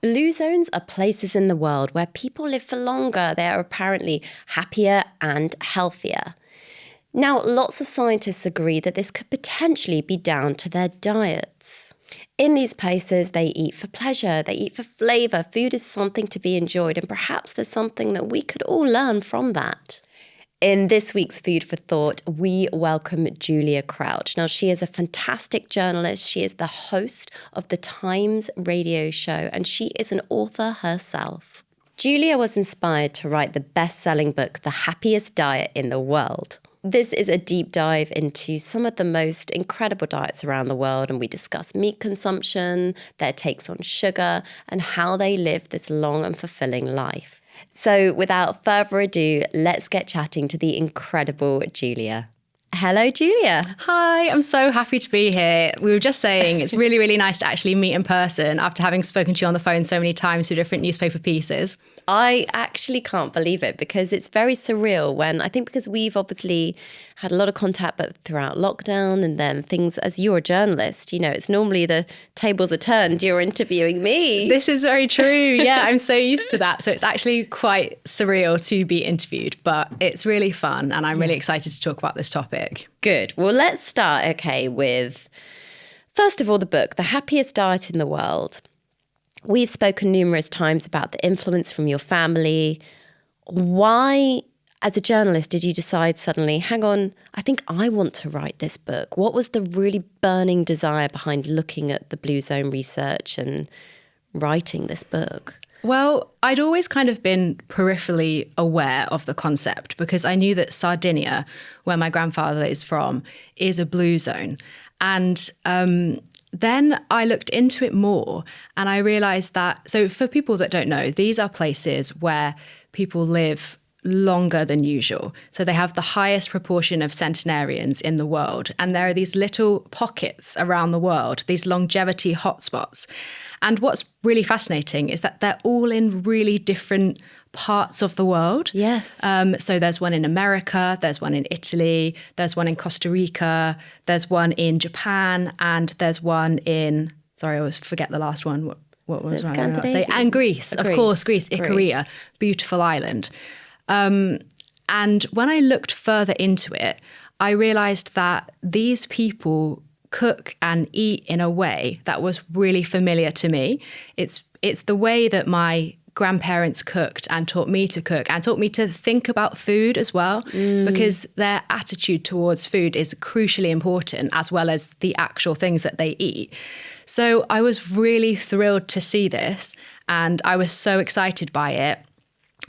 Blue zones are places in the world where people live for longer. They are apparently happier and healthier. Now, lots of scientists agree that this could potentially be down to their diets. In these places, they eat for pleasure, they eat for flavour. Food is something to be enjoyed, and perhaps there's something that we could all learn from that. In this week's Food for Thought, we welcome Giulia Crouch. Now, she is a fantastic journalist. She is the host of the Times radio show, and she is an author herself. Giulia was inspired to write the best-selling book, The Happiest Diet in the World. This is a deep dive into some of the most incredible diets around the world, and we discuss meat consumption, their takes on sugar, and how they live this long and fulfilling life. So without further ado, let's get chatting to the incredible Giulia. Hello, Giulia. Hi, I'm so happy to be here. We were just saying it's really, really nice to actually meet in person after having spoken to you on the phone so many times through different newspaper pieces. I actually can't believe it because it's very surreal because we've obviously had a lot of contact, but throughout lockdown and then things, as you're a journalist, it's normally the tables are turned, you're interviewing me. This is very true. Yeah, I'm so used to that. So it's actually quite surreal to be interviewed, but it's really fun and I'm really excited to talk about this topic. Good. Well, let's start, with, first of all, the book, The Happiest Diet in the World. We've spoken numerous times about the influence from your family. Why, as a journalist, did you decide suddenly, hang on, I think I want to write this book? What was the really burning desire behind looking at the Blue Zone research and writing this book? Well, I'd always kind of been peripherally aware of the concept because I knew that Sardinia, where my grandfather is from, is a blue zone. And then I looked into it more and I realized that, so for people that don't know, these are places where people live longer than usual. So they have the highest proportion of centenarians in the world. And there are these little pockets around the world, these longevity hotspots. And what's really fascinating is that they're all in really different parts of the world. Yes. So there's one in America, there's one in Italy, there's one in Costa Rica, there's one in Japan, and there's one in, sorry, I always forget the last one. What was I about to say? And Greece, of course, Greece, Ikaria, beautiful island. And when I looked further into it, I realized that these people cook and eat in a way that was really familiar to me. It's the way that my grandparents cooked and taught me to cook and taught me to think about food as well, because their attitude towards food is crucially important as well as the actual things that they eat. So I was really thrilled to see this and I was so excited by it.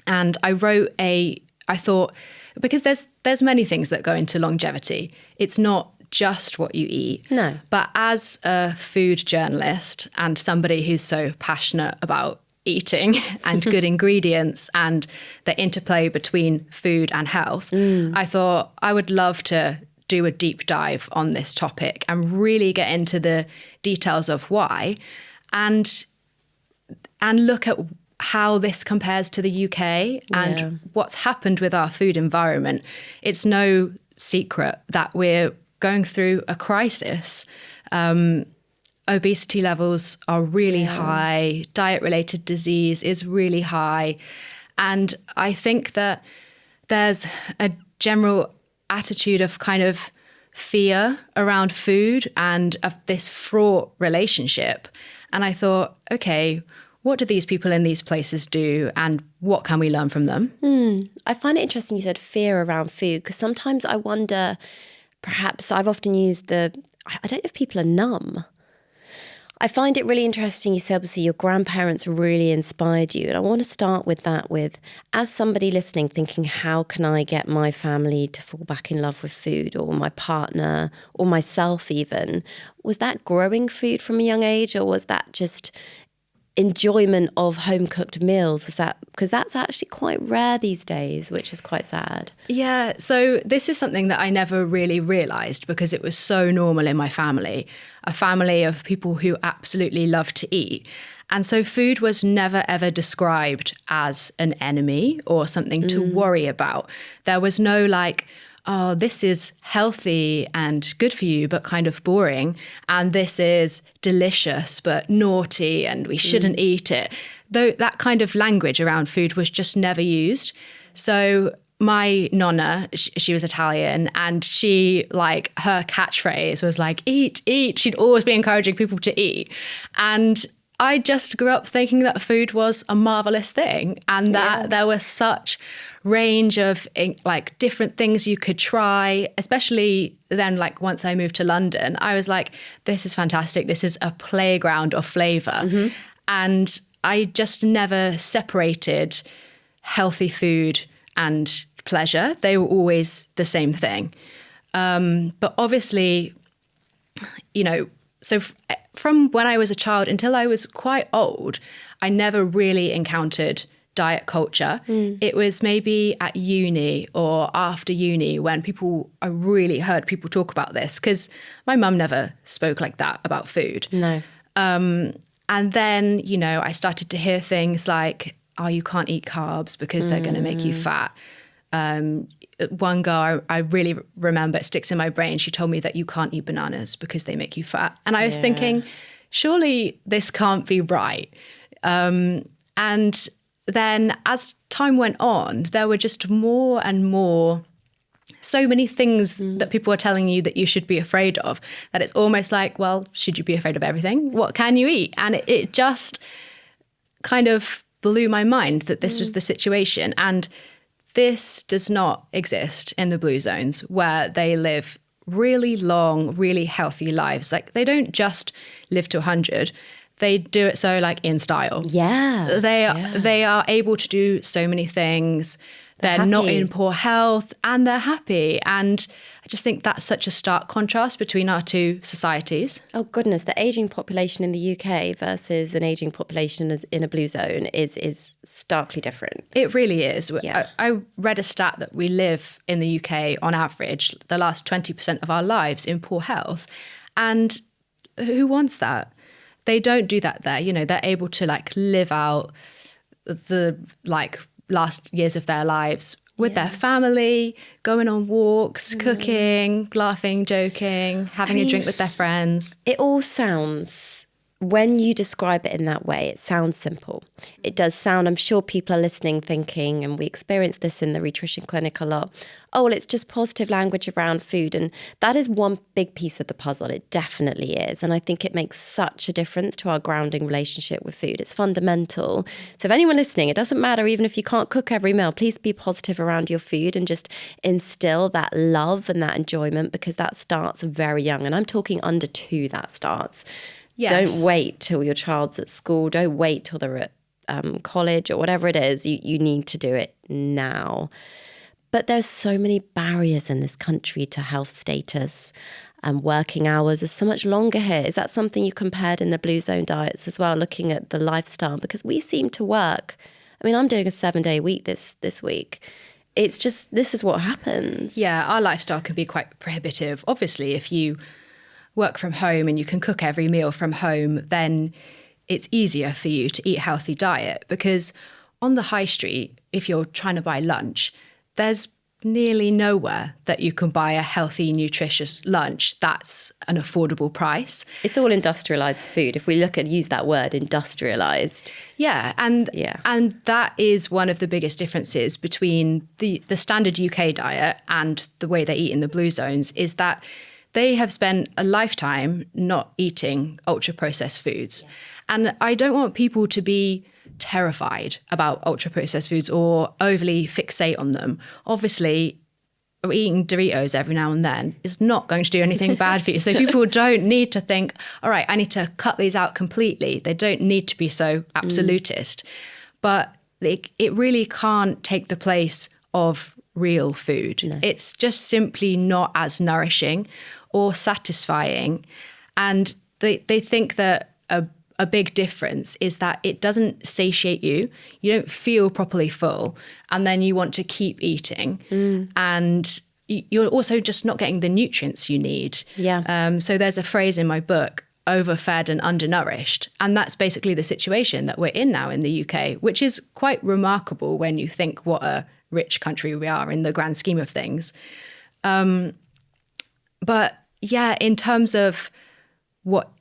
And I wrote I thought, because there's many things that go into longevity. It's not just what you eat. No. But as a food journalist and somebody who's so passionate about eating and good ingredients and the interplay between food and health, I thought I would love to do a deep dive on this topic and really get into the details of why and look at how this compares to the UK and what's happened with our food environment. It's no secret that we're going through a crisis. Obesity levels are really high. Diet-related disease is really high. And I think that there's a general attitude of kind of fear around food and of this fraught relationship. And I thought, okay, what do these people in these places do and what can we learn from them? I find it interesting you said fear around food because sometimes I wonder, perhaps I've often used I don't know if people are numb. I find it really interesting you said obviously your grandparents really inspired you, and I want to start with that as somebody listening thinking how can I get my family to fall back in love with food, or my partner or myself even. Was that growing food from a young age, or was that just enjoyment of home cooked meals? Was that because that's actually quite rare these days, which is quite sad? Yeah, so this is something that I never really realised because it was so normal in my family, a family of people who absolutely love to eat. And so food was never ever described as an enemy or something to worry about. There was no like, oh, this is healthy and good for you, but kind of boring. And this is delicious, but naughty, and we shouldn't eat it. Though that kind of language around food was just never used. So my Nonna, she was Italian, and she, like, her catchphrase was like, eat, eat. She'd always be encouraging people to eat. And I just grew up thinking that food was a marvelous thing, and that there was such range of like different things you could try, especially then, like, once I moved to London, I was like, this is fantastic. This is a playground of flavor. And I just never separated healthy food and pleasure. They were always the same thing. But obviously, you know, so from when I was a child until I was quite old, I never really encountered diet culture. It was maybe at uni or after uni when I really heard people talk about this, because my mum never spoke like that about food. No. And then, you know, I started to hear things like, oh, you can't eat carbs because they're going to make you fat. One girl I really remember, it sticks in my brain, she told me that you can't eat bananas because they make you fat. And I was thinking, surely this can't be right. And then as time went on, there were just more and more, so many things that people are telling you that you should be afraid of, that it's almost like, well, should you be afraid of everything? What can you eat? And it just kind of blew my mind that this was the situation. And this does not exist in the blue zones, where they live really long, really healthy lives. Like, they don't just live to 100. They do it so, like, in style. Yeah. They are able to do so many things. They're not in poor health, and they're happy. And I just think that's such a stark contrast between our two societies. Oh, goodness. The ageing population in the UK versus an ageing population in a blue zone is starkly different. It really is. Yeah. I read a stat that we live in the UK, on average, the last 20% of our lives in poor health. And who wants that? They don't do that there. You know, they're able to, like, live out the, like, last years of their lives with their family, going on walks, cooking, laughing, joking, having a drink with their friends. It all sounds, when you describe it in that way, it sounds simple. It does sound, I'm sure people are listening thinking, and we experience this in the nutrition clinic a lot, oh, well, it's just positive language around food. And that is one big piece of the puzzle. It definitely is. And I think it makes such a difference to our grounding relationship with food. It's fundamental. So if anyone listening, it doesn't matter, even if you can't cook every meal, please be positive around your food and just instill that love and that enjoyment, because that starts very young. And I'm talking under 2, that starts. Yes. Don't wait till your child's at school. Don't wait till they're at college or whatever it is. You need to do it now. But there's so many barriers in this country to health status, and working hours are so much longer here. Is that something you compared in the blue zone diets as well, looking at the lifestyle? Because we seem to work. I mean, I'm doing a 7-day week this week. It's just, this is what happens. Yeah, our lifestyle can be quite prohibitive. Obviously, if you work from home and you can cook every meal from home, then it's easier for you to eat a healthy diet, because on the high street, if you're trying to buy lunch, there's nearly nowhere that you can buy a healthy, nutritious lunch that's an affordable price. It's all industrialized food. If we use that word, industrialized. Yeah, and that is one of the biggest differences between the standard UK diet and the way they eat in the blue zones, is that they have spent a lifetime not eating ultra-processed foods. Yeah. And I don't want people to be terrified about ultra-processed foods or overly fixate on them. Obviously, eating Doritos every now and then is not going to do anything bad for you. So people don't need to think, all right, I need to cut these out completely. They don't need to be so absolutist. But it really can't take the place of real food. No. It's just simply not as nourishing or satisfying. And they think that a big difference is that it doesn't satiate you. You don't feel properly full, and then you want to keep eating. And you're also just not getting the nutrients you need. Yeah. So there's a phrase in my book, overfed and undernourished. And that's basically the situation that we're in now in the UK, which is quite remarkable when you think what a rich country we are in the grand scheme of things. But yeah, in terms of what,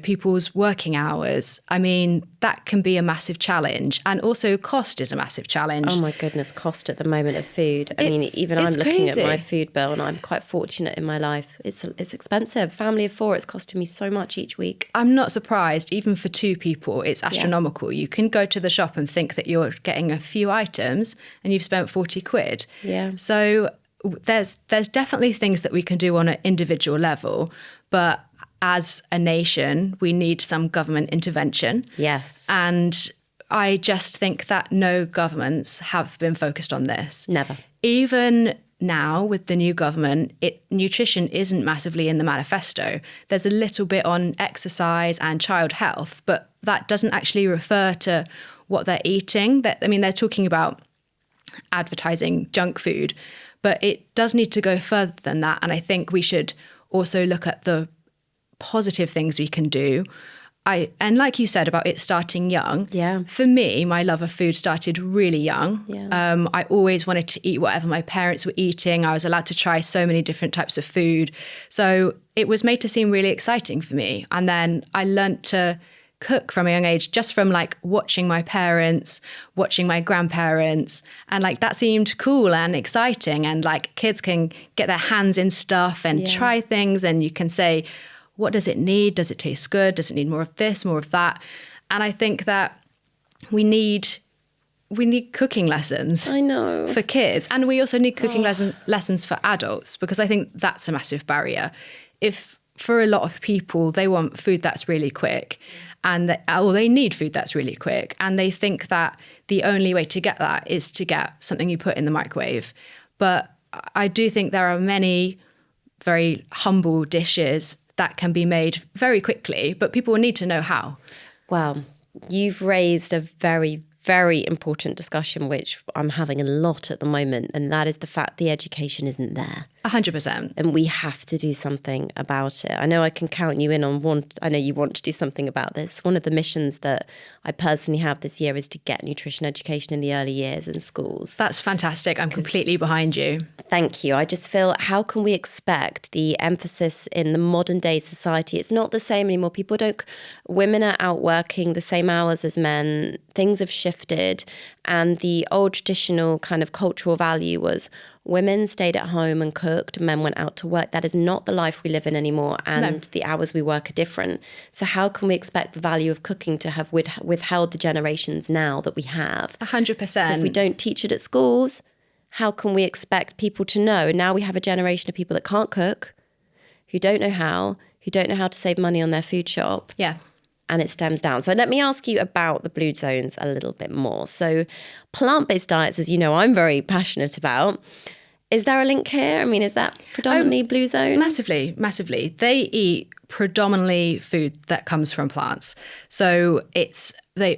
people's working hours, I mean, that can be a massive challenge. And also cost is a massive challenge. Oh my goodness, cost at the moment of food. I mean, even I'm looking at my food bill and I'm quite fortunate in my life. It's expensive. Family of 4, it's costing me so much each week. I'm not surprised. Even for 2 people, it's astronomical. You can go to the shop and think that you're getting a few items and you've spent 40 quid. Yeah. So there's definitely things that we can do on an individual level, but as a nation, we need some government intervention. Yes. And I just think that no governments have been focused on this. Never. Even now with the new government, nutrition isn't massively in the manifesto. There's a little bit on exercise and child health, but that doesn't actually refer to what they're eating. They're talking about advertising junk food, but it does need to go further than that. And I think we should also look at the positive things we can do. And like you said about it starting young, for me, my love of food started really young. I always wanted to eat whatever my parents were eating. I was allowed to try so many different types of food. So it was made to seem really exciting for me. And then I learnt to cook from a young age, just from like watching my parents, watching my grandparents. And like that seemed cool and exciting. And like kids can get their hands in stuff and try things. And you can say, what does it need? Does it taste good? Does it need more of this, more of that? And I think that we need cooking lessons. I know. For kids. And we also need cooking lessons for adults, because I think that's a massive barrier. If for a lot of people, they want food that's really quick or they need food that's really quick. And they think that the only way to get that is to get something you put in the microwave. But I do think there are many very humble dishes that can be made very quickly, but people need to know how. Well, you've raised a very, very important discussion, which I'm having a lot at the moment, and that is the fact the education isn't there. 100%. And we have to do something about it. I know I can count you in on I know you want to do something about this. One of the missions that I personally have this year is to get nutrition education in the early years in schools. That's fantastic. I'm completely behind you. Thank you. I just feel, how can we expect the emphasis in the modern day society? It's not the same anymore. Women are out working the same hours as men. Things have shifted. And the old traditional kind of cultural value was women stayed at home and cooked, men went out to work. That is not the life we live in anymore. And the hours we work are different. So how can we expect the value of cooking to have withheld the generations now that we have? 100%. So if we don't teach it at schools, how can we expect people to know? And now we have a generation of people that can't cook, who don't know how to save money on their food shop. Yeah. And it stems down. So let me ask you about the blue zones a little bit more. So plant-based diets, as you know, I'm very passionate about. Is there a link here? I mean, is that predominantly blue zone? Massively, massively. They eat predominantly food that comes from plants. So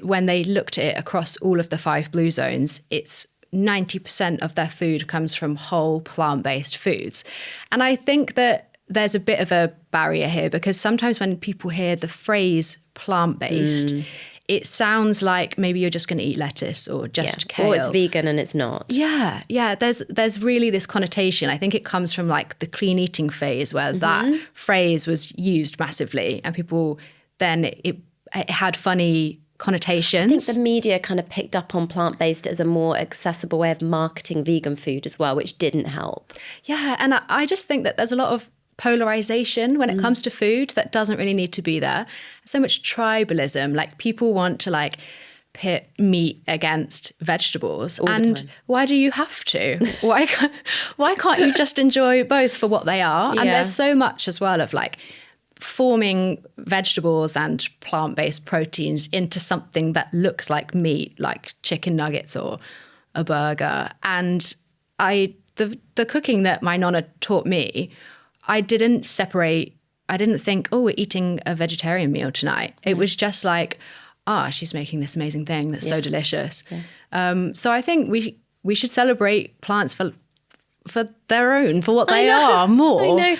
when they looked at it across all of the 5 blue zones, it's 90% of their food comes from whole plant-based foods. And I think that there's a bit of a barrier here, because sometimes when people hear the phrase plant-based, it sounds like maybe you're just going to eat lettuce or just kale. Or it's vegan and it's not. Yeah. There's really this connotation. I think it comes from like the clean eating phase, where that phrase was used massively, and people then it had funny connotations. I think the media kind of picked up on plant-based as a more accessible way of marketing vegan food as well, which didn't help. Yeah, and I just think that there's a lot of polarization when it comes to food that doesn't really need to be there. So much tribalism, like people want to like pit meat against vegetables. And why do you have to? Why can't you just enjoy both for what they are? And there's so much as well of like forming vegetables and plant-based proteins into something that looks like meat, like chicken nuggets or a burger. And the cooking that my Nonna taught me, I didn't think, oh, we're eating a vegetarian meal tonight. It was just like, she's making this amazing thing that's so delicious. Yeah. So I think we should celebrate plants for their own, for what they are more. I know.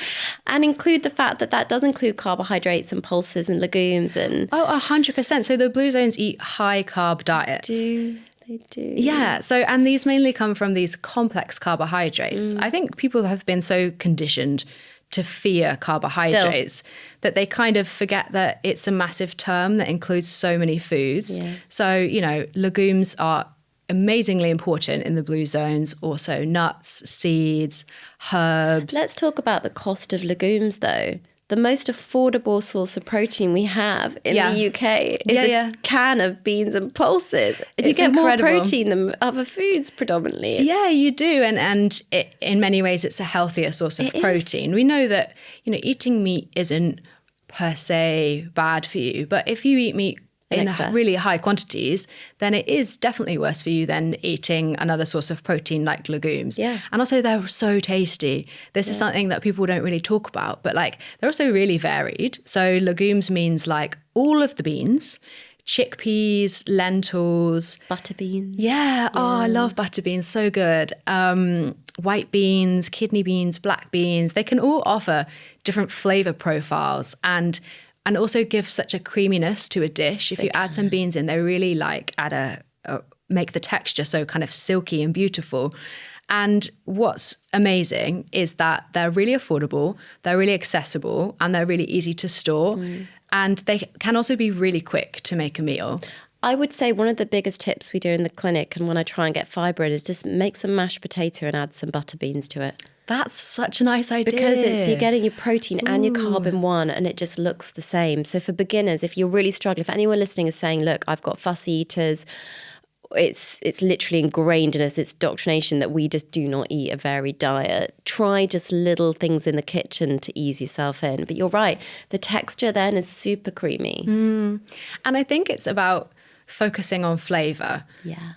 And include the fact that does include carbohydrates and pulses and legumes and... Oh, 100%. So the blue zones eat high carb diets. They They do. Yeah. So, and these mainly come from these complex carbohydrates. I think people have been so conditioned to fear carbohydrates that they kind of forget that it's a massive term that includes so many foods. Yeah. So, legumes are amazingly important in the blue zones, also nuts, seeds, herbs. Let's talk about the cost of legumes though. The most affordable source of protein we have in the UK is a can of beans and pulses. You get incredible. More protein than other foods predominantly. Yeah, you do. And it, in many ways, it's a healthier source of protein. We know that, eating meat isn't per se bad for you. But if you eat meat in really high quantities, then it is definitely worse for you than eating another source of protein like legumes. Yeah. And also they're so tasty. This is something that people don't really talk about, but like they're also really varied. So legumes means like all of the beans, chickpeas, lentils. Butter beans. Yeah. Oh, I love butter beans. So good. White beans, kidney beans, black beans. They can all offer different flavor profiles and also give such a creaminess to a dish. If you add some beans in, they really make the texture so kind of silky and beautiful. And what's amazing is that they're really affordable, they're really accessible, and they're really easy to store. And they can also be really quick to make a meal. I would say one of the biggest tips we do in the clinic and when I try and get fibre in is just make some mashed potato and add some butter beans to it. That's such a nice idea. Because you're getting your protein and your carb in one and it just looks the same. So for beginners, if you're really struggling, if anyone listening is saying, look, I've got fussy eaters, it's literally ingrained in us, it's indoctrination that we just do not eat a varied diet. Try just little things in the kitchen to ease yourself in. But you're right, the texture then is super creamy. And I think it's about focusing on flavour. Yeah.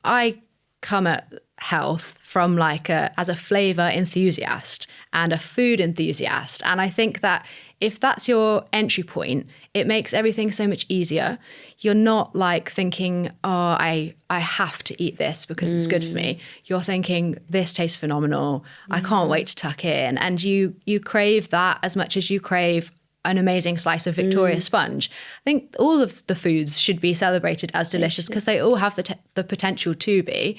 I come at health from as a flavour enthusiast and a food enthusiast. And I think that if that's your entry point, it makes everything so much easier. You're not thinking, oh, I have to eat this because it's good for me. You're thinking, this tastes phenomenal. I can't wait to tuck in. And you crave that as much as you crave an amazing slice of Victoria sponge. I think all of the foods should be celebrated as delicious because they all have the potential to be.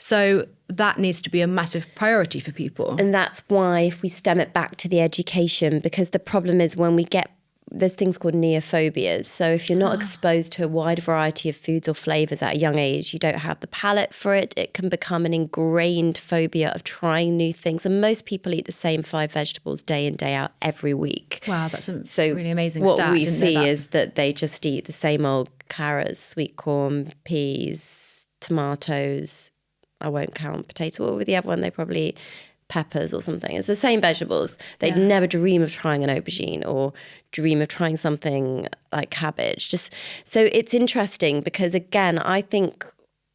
So that needs to be a massive priority for people. And that's why if we stem it back to the education, because the problem is when we get, there's things called neophobias. So if you're not exposed to a wide variety of foods or flavours at a young age, you don't have the palate for it, it can become an ingrained phobia of trying new things. And most people eat the same 5 vegetables day in, day out every week. Wow, that's a really amazing stat. What we see is that they just eat the same old carrots, sweet corn, peas, tomatoes. I won't count potatoes. What were the other one? They probably eat peppers or something. It's the same vegetables. They'd never dream of trying an aubergine or dream of trying something like cabbage. So it's interesting because, again, I think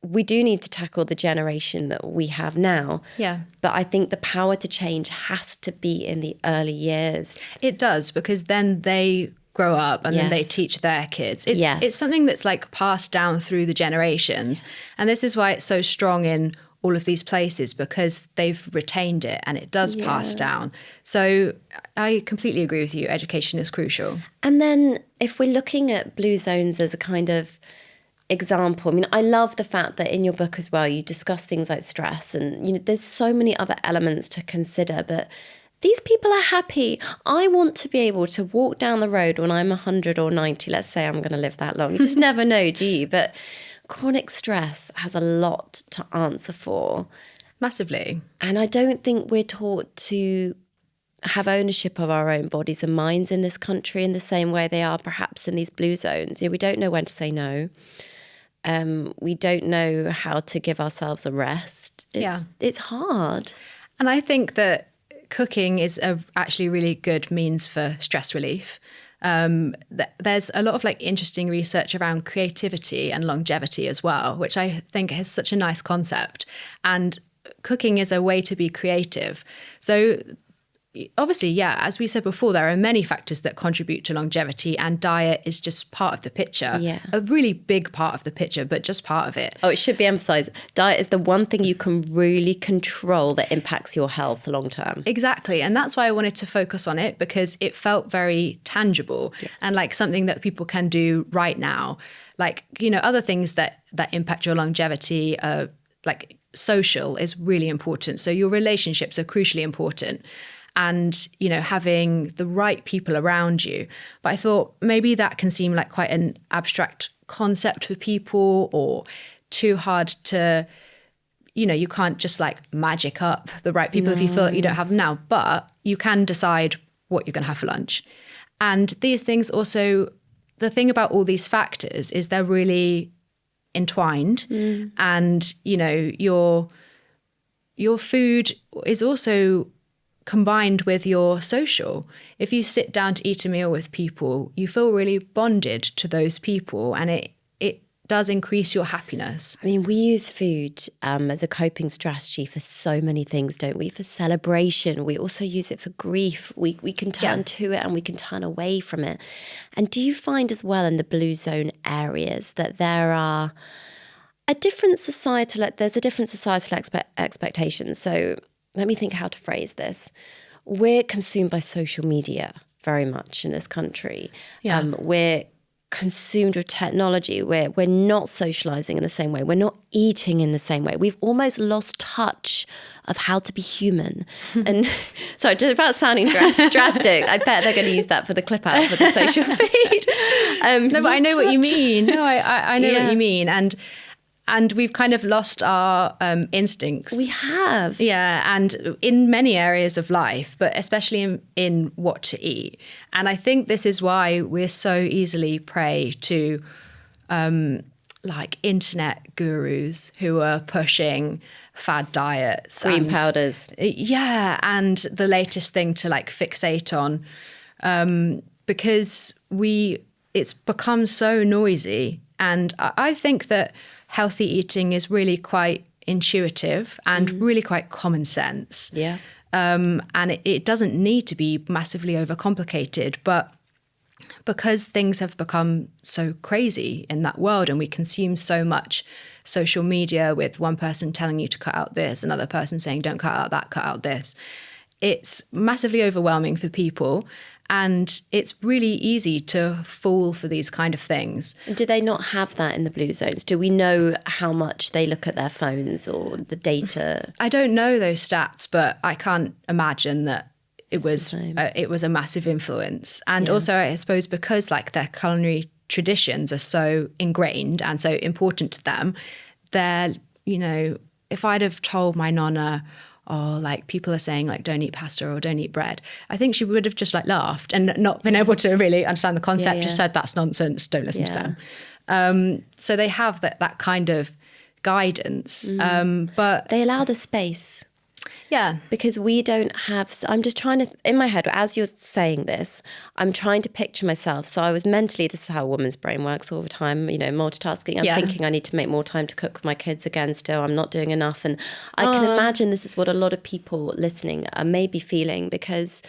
we do need to tackle the generation that we have now. Yeah. But I think the power to change has to be in the early years. It does, because then they grow up and then they teach their kids. It's something that's passed down through the generations. And this is why it's so strong in all of these places, because they've retained it and it does pass down. So I completely agree with you. Education is crucial. And then if we're looking at blue zones as a kind of example, I mean, I love the fact that in your book as well, you discuss things like stress and, there's so many other elements to consider, but these people are happy. I want to be able to walk down the road when I'm 100 or 90. Let's say I'm going to live that long. You just never know, do you? But chronic stress has a lot to answer for. Massively. And I don't think we're taught to have ownership of our own bodies and minds in this country in the same way they are perhaps in these blue zones. We don't know when to say no. We don't know how to give ourselves a rest. It's hard. And I think that cooking is actually really good means for stress relief. There's a lot of interesting research around creativity and longevity as well, which I think is such a nice concept. And cooking is a way to be creative. So obviously, yeah, as we said before, there are many factors that contribute to longevity, and diet is just part of the picture. Yeah. A really big part of the picture, but just part of it. Oh, it should be emphasized. Diet is the one thing you can really control that impacts your health long term. Exactly. And that's why I wanted to focus on it, because it felt very tangible and like something that people can do right now. Like, you know, other things that impact your longevity, like social is really important. So your relationships are crucially important. And, you know, having the right people around you. But I thought maybe that can seem like quite an abstract concept for people, or too hard to, you know, you can't just like magic up the right people if you feel like you don't have them now. But you can decide what you're going to have for lunch. And these things also, the thing about all these factors is they're really entwined. And, you know, your food is also combined with your social. If you sit down to eat a meal with people, you feel really bonded to those people, and it does increase your happiness. I mean, we use food as a coping strategy for so many things, don't we? For celebration. We also use it for grief. We can turn to it and we can turn away from it. And do you find as well in the blue zone areas that there's a different societal expectation? So let me think how to phrase this. We're consumed by social media very much in this country. We're consumed with technology. We're not socializing in the same way. We're not eating in the same way. We've almost lost touch of how to be human. And sorry, just about sounding drastic, I bet they're going to use that for the clip out for the social feed. No, but I know what you mean. No, I know what you mean. And we've kind of lost our instincts. We have. Yeah, and in many areas of life, but especially in what to eat. And I think this is why we're so easily prey to like internet gurus who are pushing fad diets. Green powders. Yeah, and the latest thing to like fixate on, because it's become so noisy. And I think that healthy eating is really quite intuitive and really quite common sense. Yeah. And it doesn't need to be massively overcomplicated, but because things have become so crazy in that world and we consume so much social media with one person telling you to cut out this, another person saying don't cut out that, cut out this, it's massively overwhelming for people. And it's really easy to fall for these kind of things. Do they not have that in the blue zones? Do we know how much they look at their phones or the data? I don't know those stats, but I can't imagine that it was a massive influence. And also, I suppose, because like their culinary traditions are so ingrained and so important to them, they're, you know, if I'd have told my Nonna, or like people are saying like don't eat pasta or don't eat bread, I think she would have just like laughed and not been able to really understand the concept, just said that's nonsense, don't listen to them. So they have that kind of guidance, but they allow the space. Yeah. Because we don't have, I'm just trying to, in my head, as you're saying this, I'm trying to picture myself. So I was mentally, this is how a woman's brain works all the time, you know, multitasking. I'm thinking I need to make more time to cook with my kids again still. I'm not doing enough. And I can imagine this is what a lot of people listening are maybe feeling, because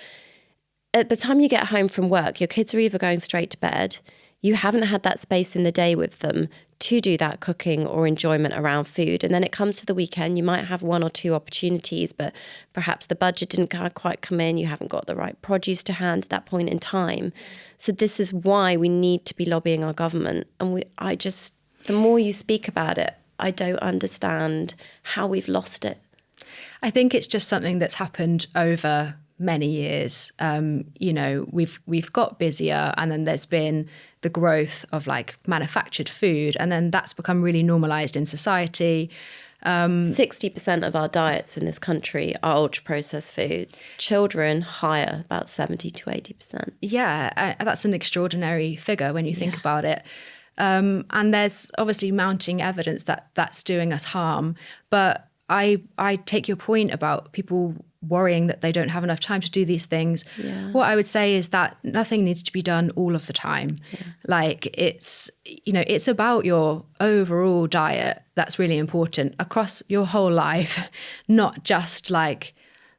at the time you get home from work, your kids are either going straight to bed, you haven't had that space in the day with them to do that cooking or enjoyment around food. And then it comes to the weekend, you might have one or two opportunities, but perhaps the budget didn't quite come in. You haven't got the right produce to hand at that point in time. So this is why we need to be lobbying our government. And the more you speak about it, I don't understand how we've lost it. I think it's just something that's happened over many years. You know, we've got busier, and then there's been the growth of like manufactured food, and then that's become really normalized in society. 60% of our diets in this country are ultra-processed foods. Children higher, about 70 to 80%. Yeah, that's an extraordinary figure when you think about it. And there's obviously mounting evidence that that's doing us harm. But I take your point about people worrying that they don't have enough time to do these things. Yeah. What I would say is that nothing needs to be done all of the time. Yeah. Like it's about your overall diet that's really important across your whole life, not just like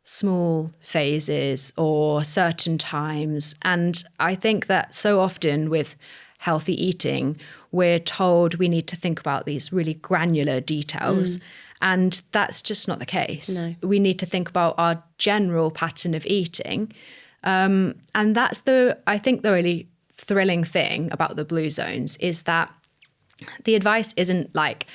small phases or certain times. And I think that so often with healthy eating, we're told we need to think about these really granular details. And that's just not the case. No. We need to think about our general pattern of eating. And that's I think the really thrilling thing about the blue zones is that the advice isn't like,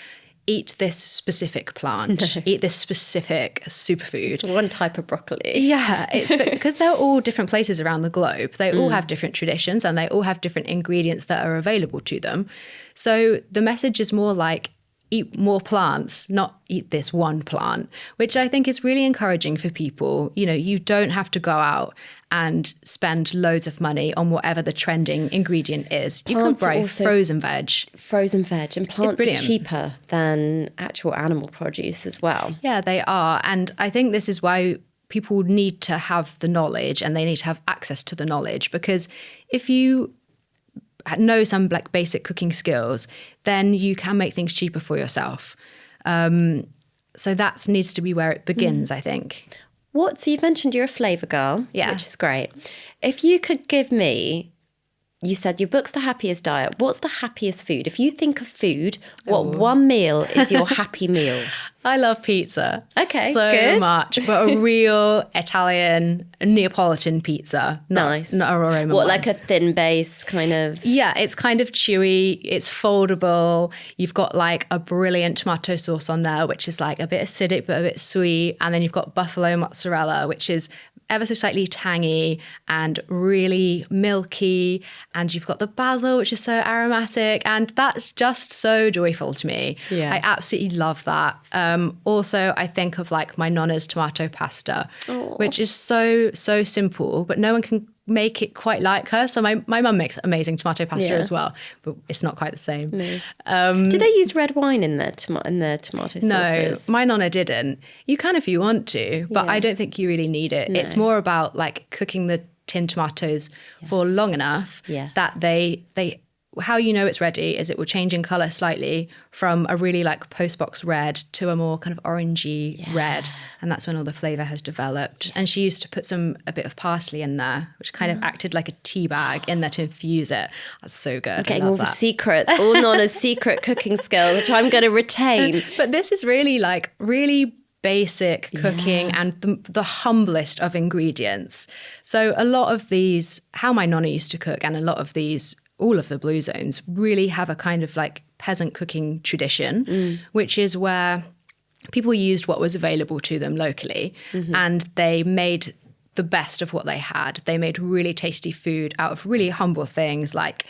eat this specific plant, eat this specific superfood. It's one type of broccoli. Yeah, it's because they're all different places around the globe. They all have different traditions and they all have different ingredients that are available to them. So the message is more like, eat more plants, not eat this one plant, which I think is really encouraging for people. You know, you don't have to go out and spend loads of money on whatever the trending ingredient is. You can buy frozen veg. Frozen veg. And plants are cheaper than actual animal produce as well. Yeah, they are. And I think this is why people need to have the knowledge and they need to have access to the knowledge, because if you know some like basic cooking skills, then you can make things cheaper for yourself. So that needs to be where it begins, I think. So you've mentioned you're a flavour girl, which is great. If you could give me, you said your book's The Happiest Diet. What's the happiest food? If you think of food, what one meal is your happy meal? I love pizza. Okay, so good. much, but a real Italian Neapolitan pizza. Nice. Not a Roman What, one. like a thin base kind of? Yeah, it's kind of chewy. It's foldable. You've got like a brilliant tomato sauce on there, which is like a bit acidic but a bit sweet. And then you've got buffalo mozzarella, which is ever so slightly tangy and really milky. And you've got the basil, which is so aromatic. And that's just so joyful to me. Yeah. I absolutely love that. Also, I think of like my Nonna's tomato pasta, which is so simple, but no one can make it quite like her. So my mum makes amazing tomato pasta as well, but it's not quite the same. No. Do they use red wine in their tomato sauces? No, my Nonna didn't. You can if you want to, but I don't think you really need it. No. It's more about like cooking the tinned tomatoes for long enough that they how you know it's ready is it will change in colour slightly from a really like postbox red to a more kind of orangey red. And that's when all the flavour has developed. And she used to put a bit of parsley in there, which kind of acted like a tea bag in there to infuse it. That's so good. Getting all the secrets, all Nonna's secret cooking skill, which I'm going to retain. But this is really like really basic cooking and the humblest of ingredients. So a lot of these, how my Nonna used to cook, and a lot of these, all of the blue zones really have a kind of like peasant cooking tradition, which is where people used what was available to them locally and they made the best of what they had. They made really tasty food out of really humble things like,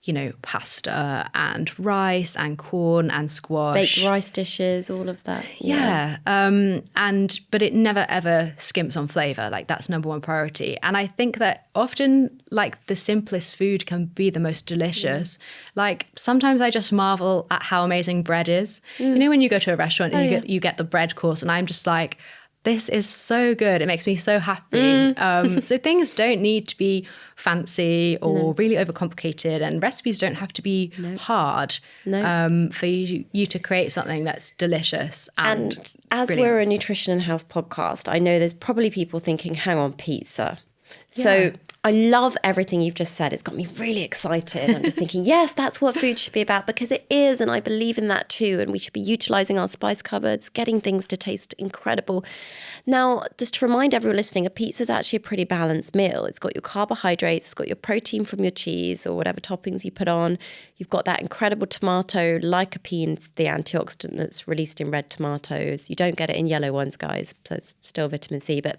you know, pasta and rice and corn and squash. Baked rice dishes, all of that. Yeah. But it never ever skimps on flavour. Like that's number one priority. And I think that often like the simplest food can be the most delicious. Like sometimes I just marvel at how amazing bread is. You know, when you go to a restaurant and you get the bread course and I'm just like, this is so good. It makes me so happy. So things don't need to be fancy or really overcomplicated, and recipes don't have to be hard for you to create something that's delicious. And as brilliant. we're a nutrition and health podcast, I know there's probably people thinking, hang on, pizza. So I love everything you've just said. It's got me really excited. I'm just thinking, yes, that's what food should be about, because it is. And I believe in that too. And we should be utilising our spice cupboards, getting things to taste incredible. Now, just to remind everyone listening, a pizza is actually a pretty balanced meal. It's got your carbohydrates, it's got your protein from your cheese or whatever toppings you put on. You've got that incredible tomato, lycopene, the antioxidant that's released in red tomatoes. You don't get it in yellow ones, guys. So it's still vitamin C, but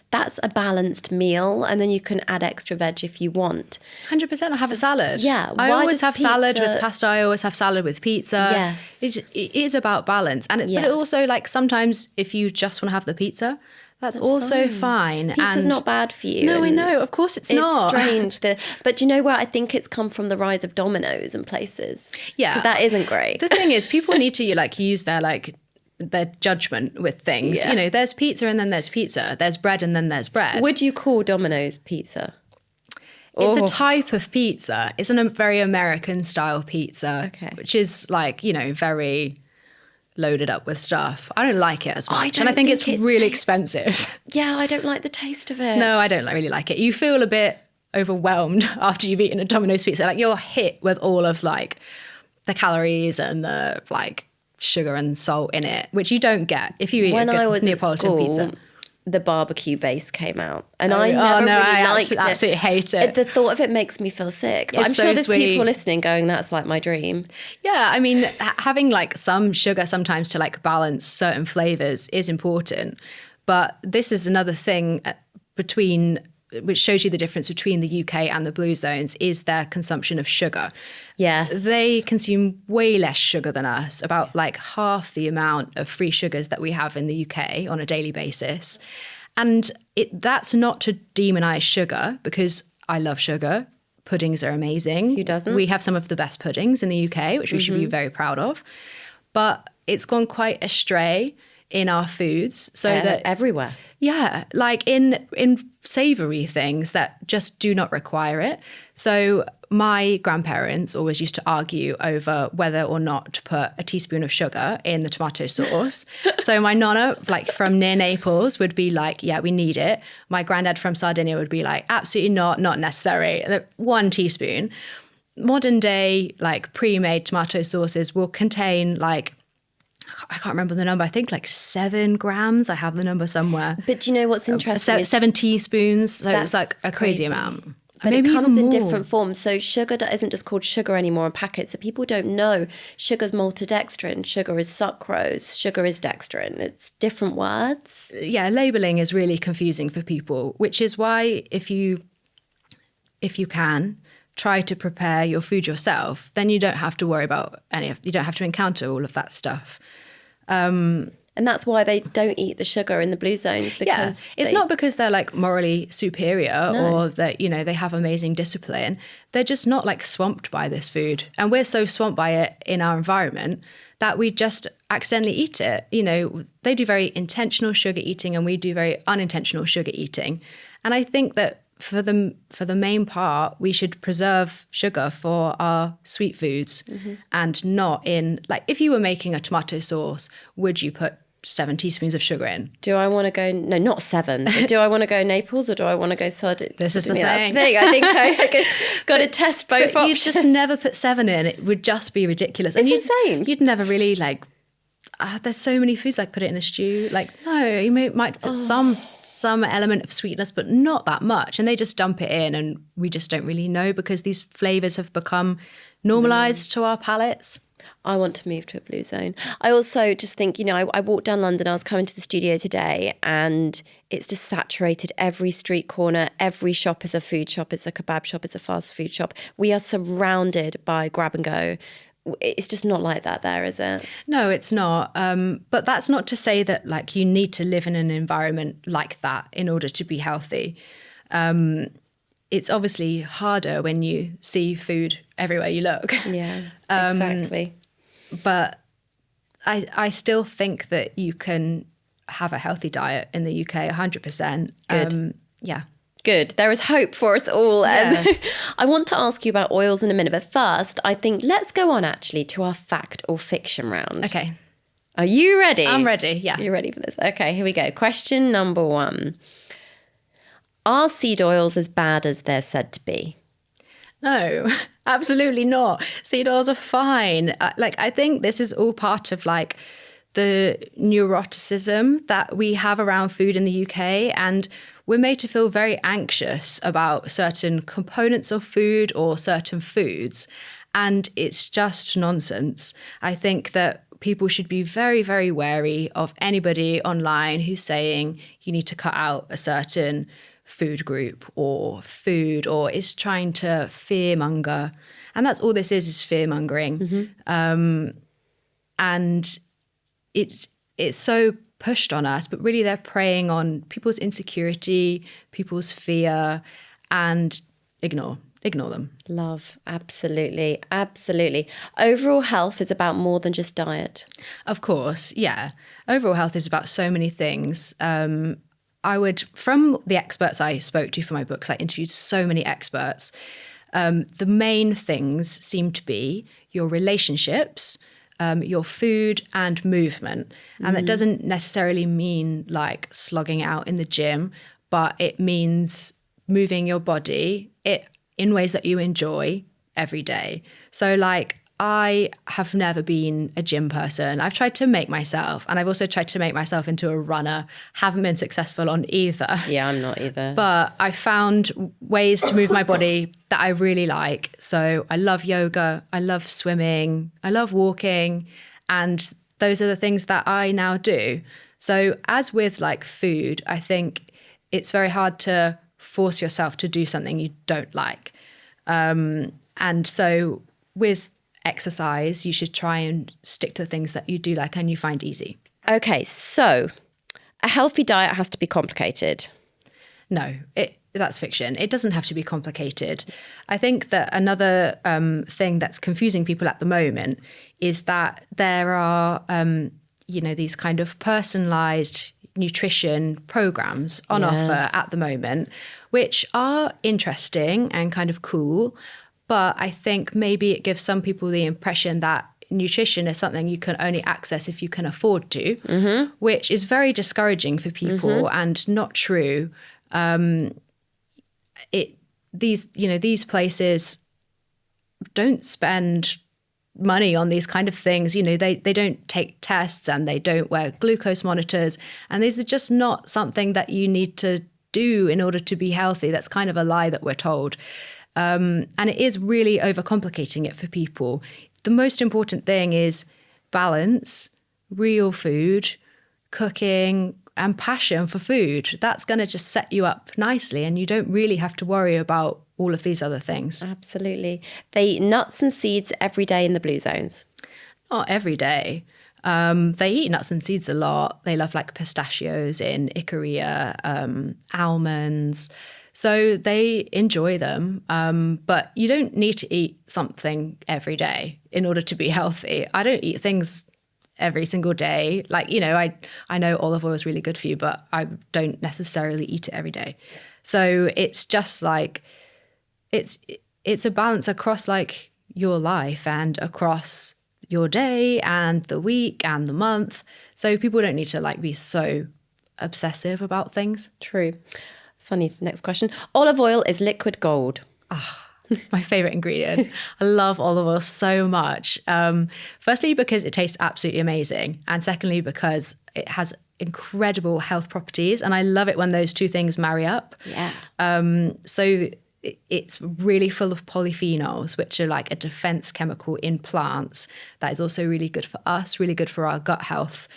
that's a balanced meal, and then you can add extra veg if you want. 100%. I have a salad. Yeah. I always have salad with pasta. I always have salad with pizza. Yes. It is about balance. But it also, like, sometimes if you just want to have the pizza, that's also fine. Pizza's not bad for you. No, I know. Of course it's not. It's strange. But do you know what? I think it's come from the rise of Domino's and places. Yeah. Because that isn't great. The thing is, people need to, use their judgment with things. Yeah. You know, there's pizza and then there's pizza. There's bread and then there's bread. Would you call Domino's pizza? It's a type of pizza. It's a very American style pizza, Okay. which is very loaded up with stuff. I don't like it as much. don't And I think think it's it really tastes- expensive. Yeah, I don't like the taste of it. No, I don't really like it. You feel a bit overwhelmed after you've eaten a Domino's pizza. Like you're hit with all of like the calories and the like sugar and salt in it, which you don't get if you eat When I a was at Neapolitan school, pizza. the barbecue base came out, and I never really liked it. Absolutely hate it. The thought of it makes me feel sick. But It's I'm so sure there's sweet. people listening going, "That's like my dream." Yeah, I mean, having like some sugar sometimes to like balance certain flavors is important. But this is another thing which shows you the difference between the UK and the blue zones is their consumption of sugar. Yes, They consume way less sugar than us, about like half the amount of free sugars that we have in the UK on a daily basis. And that's not to demonize sugar, because I love sugar. Puddings are amazing. Who doesn't? We have some of the best puddings in the UK, which we should be very proud of. But it's gone quite astray in our foods, so that everywhere. yeah, like in savory things that just do not require it. So my grandparents always used to argue over whether or not to put a teaspoon of sugar in the tomato sauce. So my Nonna, like from near Naples, would be like, yeah, we need it. My granddad from Sardinia would be like, absolutely not necessary. 1 teaspoon. Modern day, like pre-made tomato sauces will contain like, I can't remember the number. I think like 7 grams. I have the number somewhere. But do you know what's interesting? 7 teaspoons. So it's like a crazy crazy. amount. But Maybe it comes even in more. different forms. So sugar isn't just called sugar anymore in packets. So people don't know sugar's maltodextrin, sugar is sucrose, sugar is dextrin. It's different words. Yeah, labeling is really confusing for people, which is why if you can try to prepare your food yourself, then you don't have to worry about you don't have to encounter all of that stuff. And that's why they don't eat the sugar in the blue zones, because it's not because they're like morally superior or that, you know, they have amazing discipline. They're just not like swamped by this food. And we're so swamped by it in our environment that we just accidentally eat it. You know, they do very intentional sugar eating and we do very unintentional sugar eating. And I think that for the main part, we should preserve sugar for our sweet foods and not in, like, if you were making a tomato sauce, would you put 7 teaspoons of sugar in? Do I want to go, no, not 7, but do I want to go Naples or do I want to go Sardinia? This is the That's thing. I think I got to test both But options. you'd just never put 7 in. It would just be ridiculous. It's insane. You'd never really like, there's so many foods, like put it in a stew. Like, no, you might put some element of sweetness, but not that much. And they just dump it in and we just don't really know because these flavors have become normalized to our palates. I want to move to a blue zone. I also just think, you know, I walked down London, I was coming to the studio today and it's just saturated. Every street corner, every shop is a food shop, it's a kebab shop, it's a fast food shop. We are surrounded by grab and go. It's just not like that there, is it? No, it's not. But that's not to say that like you need to live in an environment like that in order to be healthy. It's obviously harder when you see food everywhere you look. Yeah, exactly. But I still think that you can have a healthy diet in the UK 100%. Good. Yeah. Good. There is hope for us all. Yes. I want to ask you about oils in a minute, but first, I think let's go on actually to our fact or fiction round. Okay. Are you ready? I'm ready, yeah. You're ready for this? Okay, here we go. Question number 1. Are seed oils as bad as they're said to be? No, absolutely not. Seed oils are fine. I think this is all part of like the neuroticism that we have around food in the UK, and we're made to feel very anxious about certain components of food or certain foods, and it's just nonsense. I think that people should be very, very wary of anybody online who's saying you need to cut out a certain food group or food, or is trying to fear monger. And that's all this is fear mongering. And it's so pushed on us, but really they're preying on people's insecurity, people's fear, and ignore them. Love, absolutely, absolutely. Overall health is about more than just diet. Of course, yeah. Overall health is about so many things. I would, from the experts I spoke to for my books, I interviewed so many experts. The main things seem to be your relationships, your food and movement. And that doesn't necessarily mean like slogging out in the gym, but it means moving your body in ways that you enjoy every day. So like, I have never been a gym person. I've tried to make myself, and I've also tried to make myself into a runner. Haven't been successful on either. Yeah, I'm not either. But I found ways to move my body that I really like. So I love yoga, I love swimming, I love walking, and those are the things that I now do. So as with like food, I think it's very hard to force yourself to do something you don't like. And so with exercise, you should try and stick to the things that you do like and you find easy. Okay, so a healthy diet has to be complicated. No, that's fiction. It doesn't have to be complicated. I think that another thing that's confusing people at the moment is that there are, these kind of personalized nutrition programs on offer at the moment, which are interesting and kind of cool. But I think maybe it gives some people the impression that nutrition is something you can only access if you can afford to, which is very discouraging for people and not true. These places don't spend money on these kind of things. They don't take tests and they don't wear glucose monitors. And these are just not something that you need to do in order to be healthy. That's kind of a lie that we're told. And it is really overcomplicating it for people. The most important thing is balance, real food, cooking, and passion for food. That's going to just set you up nicely, and you don't really have to worry about all of these other things. Absolutely. They eat nuts and seeds every day in the blue zones. Not every day. They eat nuts and seeds a lot. They love like pistachios in Ikaria, almonds. So they enjoy them, but you don't need to eat something every day in order to be healthy. I don't eat things every single day. Like, I know olive oil is really good for you, but I don't necessarily eat it every day. So it's just like, it's a balance across like your life and across your day and the week and the month. So people don't need to like be so obsessive about things. True. Funny next question. Olive oil is liquid gold. It's my favorite ingredient. I love olive oil so much. Firstly, because it tastes absolutely amazing. And secondly, because it has incredible health properties. And I love it when those two things marry up. Yeah. So it's really full of polyphenols, which are like a defense chemical in plants. That is also really good for us, really good for our gut health.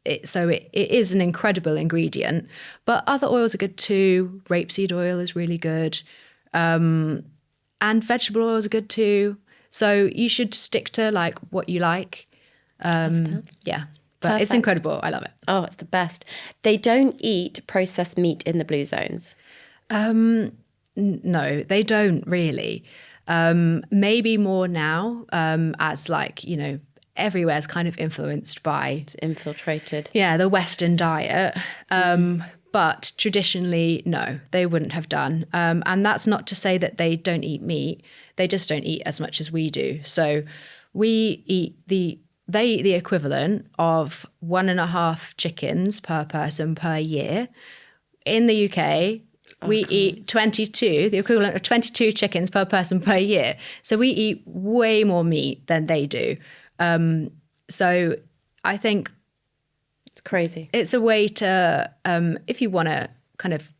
It is an incredible ingredient, but other oils are good too. Rapeseed oil is really good. And vegetable oils are good too. So you should stick to like what you like. Yeah, but Perfect. It's incredible. I love it. Oh, it's the best. They don't eat processed meat in the blue zones. No, they don't really. Maybe more now as like, everywhere's kind of influenced by... It's infiltrated. Yeah, the Western diet. But traditionally, no, they wouldn't have done. And that's not to say that they don't eat meat. They just don't eat as much as we do. So they eat the equivalent of 1.5 chickens per person per year. In the UK, we eat 22, the equivalent of 22 chickens per person per year. So we eat way more meat than they do. So I think it's crazy. It's a way to, if you want to kind of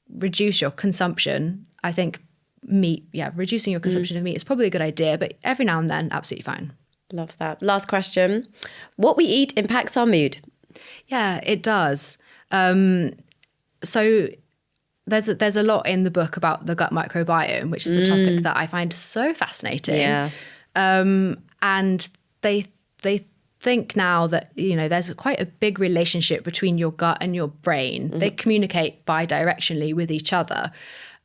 reduce your consumption, I think reducing your consumption of meat is probably a good idea, but every now and then, absolutely fine. Love that. Last question. What we eat impacts our mood. Yeah, it does. So there's a lot in the book about the gut microbiome, which is a topic that I find so fascinating. Yeah. And they think now that, there's quite a big relationship between your gut and your brain. They communicate bidirectionally with each other.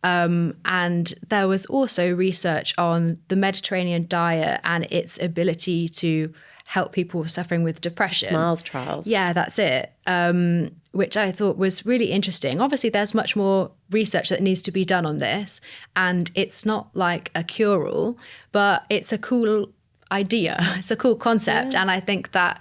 And there was also research on the Mediterranean diet and its ability to help people suffering with depression. Smiles trials. Yeah, that's it. Which I thought was really interesting. Obviously, there's much more research that needs to be done on this, and it's not like a cure-all, but it's a cool idea. It's a cool concept, and I think that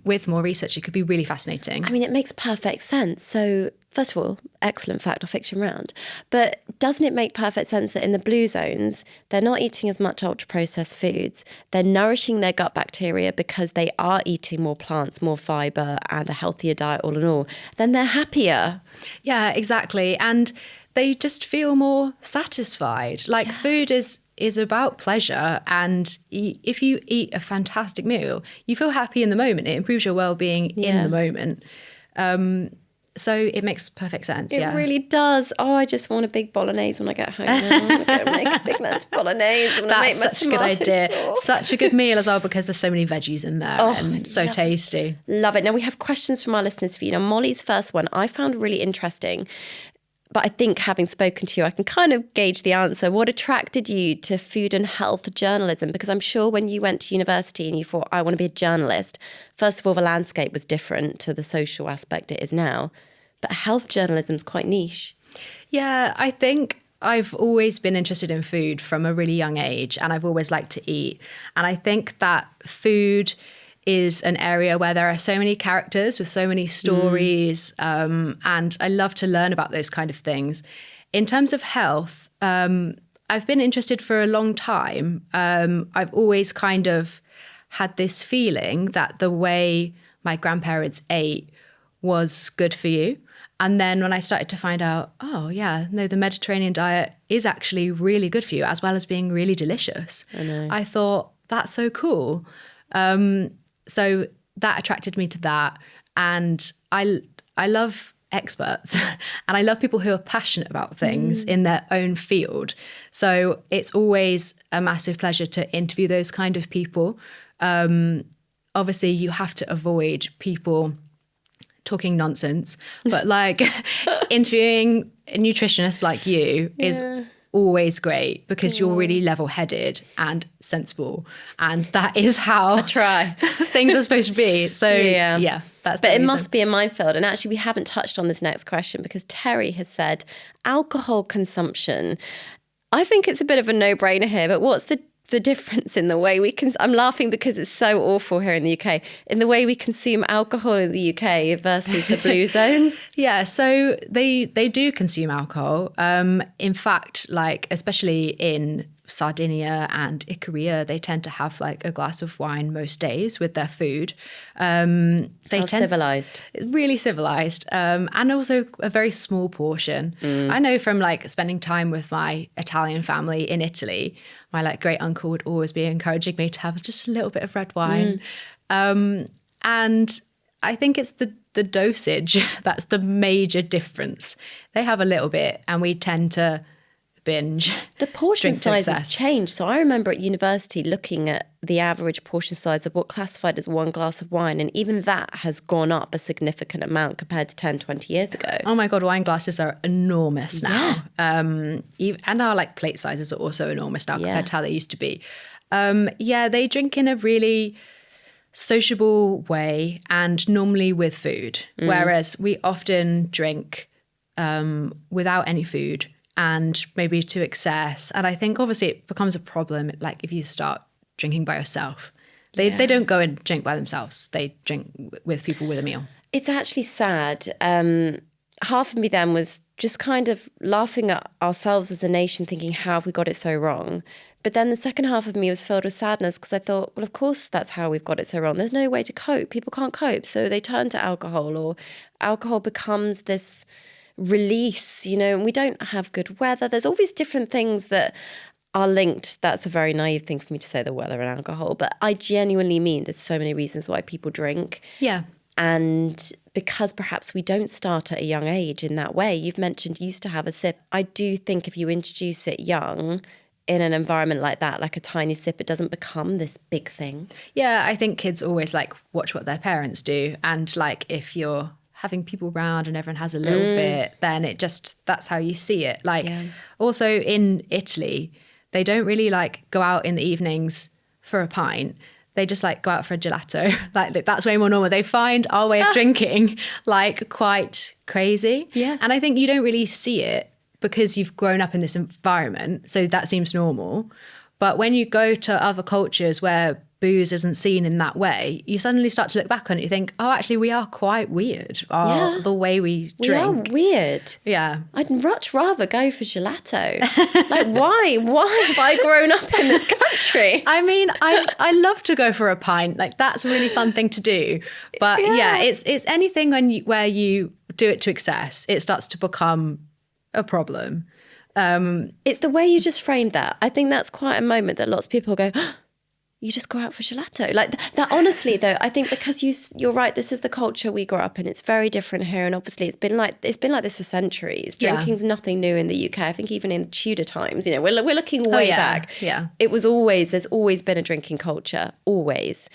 with more research, it could be really fascinating. I mean, it makes perfect sense. So, first of all, excellent fact or fiction round. But doesn't it make perfect sense that in the blue zones, they're not eating as much ultra-processed foods. They're nourishing their gut bacteria because they are eating more plants, more fibre, and a healthier diet all in all. Then they're happier. Yeah, exactly. And they just feel more satisfied. Like food is about pleasure, and if you eat a fantastic meal, you feel happy in the moment. It improves your well-being in the moment. So it makes perfect sense. It really does. Oh, I just want a big bolognese when I get home now. I'm going to make a big lunch bolognese. I'm That's make my such a good idea. sauce. Such a good meal as well, because there's so many veggies in there and so tasty. Love it. Now we have questions from our listeners for you. Now Molly's first one I found really interesting. But I think having spoken to you, I can kind of gauge the answer. What attracted you to food and health journalism? Because I'm sure when you went to university and you thought, I want to be a journalist, first of all, the landscape was different to the social aspect it is now. But health journalism is quite niche. Yeah, I think I've always been interested in food from a really young age, and I've always liked to eat. And I think that food is an area where there are so many characters with so many stories, and I love to learn about those kind of things. In terms of health, I've been interested for a long time. I've always kind of had this feeling that the way my grandparents ate was good for you. And then when I started to find out, the Mediterranean diet is actually really good for you, as well as being really delicious. I thought, that's so cool. So that attracted me to that. And I love experts and I love people who are passionate about things in their own field. So it's always a massive pleasure to interview those kind of people. Obviously, you have to avoid people talking nonsense, but like interviewing a nutritionist like you is always great, because you're really level-headed and sensible, and that is how things are supposed to be. So that's but it must be a minefield. And actually we haven't touched on this next question, because Terry has said alcohol consumption. I think it's a bit of a no-brainer here, but what's the difference in the way we can, I'm laughing because it's so awful here in the UK, in the way we consume alcohol in the UK versus the blue zones? Yeah, so they do consume alcohol. In fact, like especially in Sardinia and Ikaria, they tend to have like a glass of wine most days with their food. Civilized. Really civilized. And also a very small portion. I know from like spending time with my Italian family in Italy, my like great uncle would always be encouraging me to have just a little bit of red wine. And I think it's the dosage that's the major difference. They have a little bit and we tend to binge. The portion size has changed. So I remember at university looking at the average portion size of what classified as one glass of wine, and even that has gone up a significant amount compared to 10, 20 years ago. Oh my God, wine glasses are enormous now. And our like plate sizes are also enormous now compared to how they used to be. They drink in a really sociable way and normally with food, whereas we often drink without any food and maybe to excess. And I think obviously it becomes a problem like if you start drinking by yourself. They don't go and drink by themselves. They drink with people with a meal. It's actually sad. Half of me then was just kind of laughing at ourselves as a nation, thinking, how have we got it so wrong? But then the second half of me was filled with sadness, because I thought, well, of course that's how we've got it so wrong. There's no way to cope. People can't cope. So they turn to alcohol, or alcohol becomes this release, and we don't have good weather. There's all these different things that are linked. That's a very naive thing for me to say, the weather and alcohol, but I genuinely mean there's so many reasons why people drink. Yeah. And because perhaps we don't start at a young age in that way. You've mentioned you used to have a sip. I do think if you introduce it young in an environment like that, like a tiny sip, it doesn't become this big thing. Yeah, I think kids always like watch what their parents do, and like if you're having people around and everyone has a little bit, then that's how you see it. Like also in Italy, they don't really like go out in the evenings for a pint. they just like go out for a gelato. Like that's way more normal. They find our way of drinking like quite crazy. Yeah. And I think you don't really see it because you've grown up in this environment. So that seems normal. But when you go to other cultures where booze isn't seen in that way, you suddenly start to look back on it. You think, oh, actually, we are quite weird. The way we drink. We are weird. Yeah. I'd much rather go for gelato. Like, why? Why have I grown up in this country? I mean, I love to go for a pint. Like, that's a really fun thing to do. But yeah, it's anything where you do it to excess, it starts to become a problem. It's the way you just framed that. I think that's quite a moment that lots of people go, you just go out for gelato. Like that, honestly, though, I think because you're right, this is the culture we grew up in. It's very different here. And obviously it's been like this for centuries. Drinking's nothing new in the UK. I think even in Tudor times, we're looking way back. Yeah. There's always been a drinking culture, always.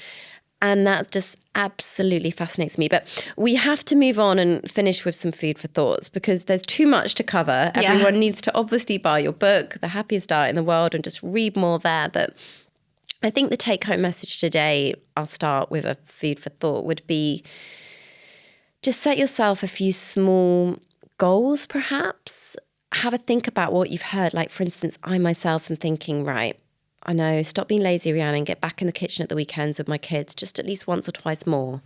And that just absolutely fascinates me. But we have to move on and finish with some food for thoughts because there's too much to cover. Yeah. Everyone needs to obviously buy your book, The Happiest Diet in the World, and just read more there. But I think the take-home message today, I'll start with a food for thought, would be just set yourself a few small goals, perhaps. Have a think about what you've heard. Like, for instance, I myself am thinking, right, I know, stop being lazy, Rhiannon, get back in the kitchen at the weekends with my kids just at least once or twice more.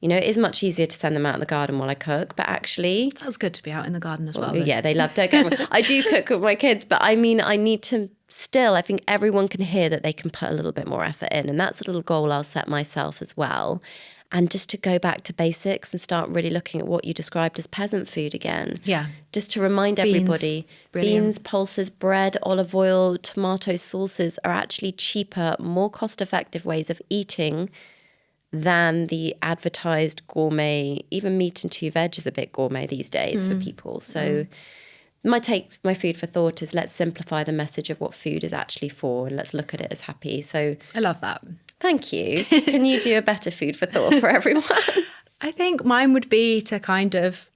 It is much easier to send them out in the garden while I cook, but actually... That's good to be out in the garden as well. Yeah, they love, don't get me wrong. I do cook with my kids, but I mean, I need to still, I think everyone can hear that they can put a little bit more effort in. And that's a little goal I'll set myself as well. And just to go back to basics and start really looking at what you described as peasant food again. Yeah. Just to remind everybody, beans, pulses, bread, olive oil, tomato sauces are actually cheaper, more cost-effective ways of eating than the advertised gourmet. Even meat and 2 veg is a bit gourmet these days for people. So my food for thought is let's simplify the message of what food is actually for and let's look at it as happy. So I love that. Thank you. Can you do a better food for thought for everyone? I think mine would be to kind of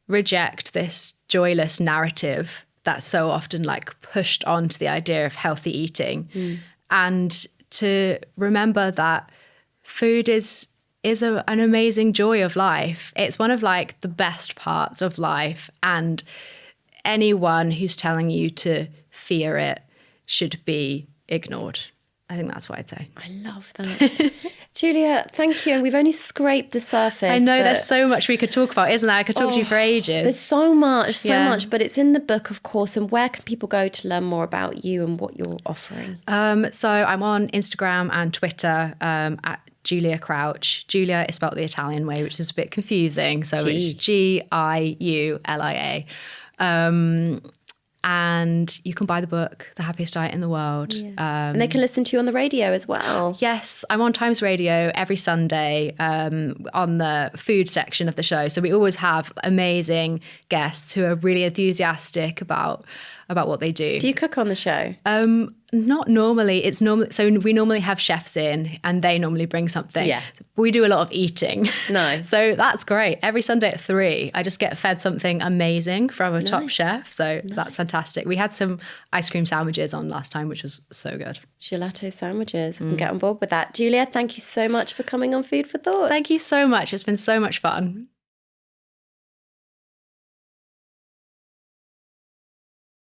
reject this joyless narrative that's so often like pushed onto the idea of healthy eating and to remember that food is an amazing joy of life. It's one of like the best parts of life, and anyone who's telling you to fear it should be ignored. I think that's what I'd say. I love that. Giulia, thank you. And we've only scraped the surface. I know there's so much we could talk about, isn't there? I could talk to you for ages. There's so much, but it's in the book, of course. And where can people go to learn more about you and what you're offering? So I'm on Instagram and Twitter at Giulia Crouch. Giulia is spelled the Italian way, which is a bit confusing. So it's Giulia. And you can buy the book, The Happiest Diet in the World. Yeah. And they can listen to you on the radio as well. Yes, I'm on Times Radio every Sunday on the food section of the show. So we always have amazing guests who are really enthusiastic about what they do. Do you cook on the show? Not normally. So we normally have chefs in and they normally bring something. Yeah. We do a lot of eating. Nice. So that's great. Every Sunday at 3, I just get fed something amazing from a top chef. So that's fantastic. We had some ice cream sandwiches on last time, which was so good. Gelato sandwiches. I can get on board with that. Giulia, thank you so much for coming on Food for Thought. Thank you so much. It's been so much fun.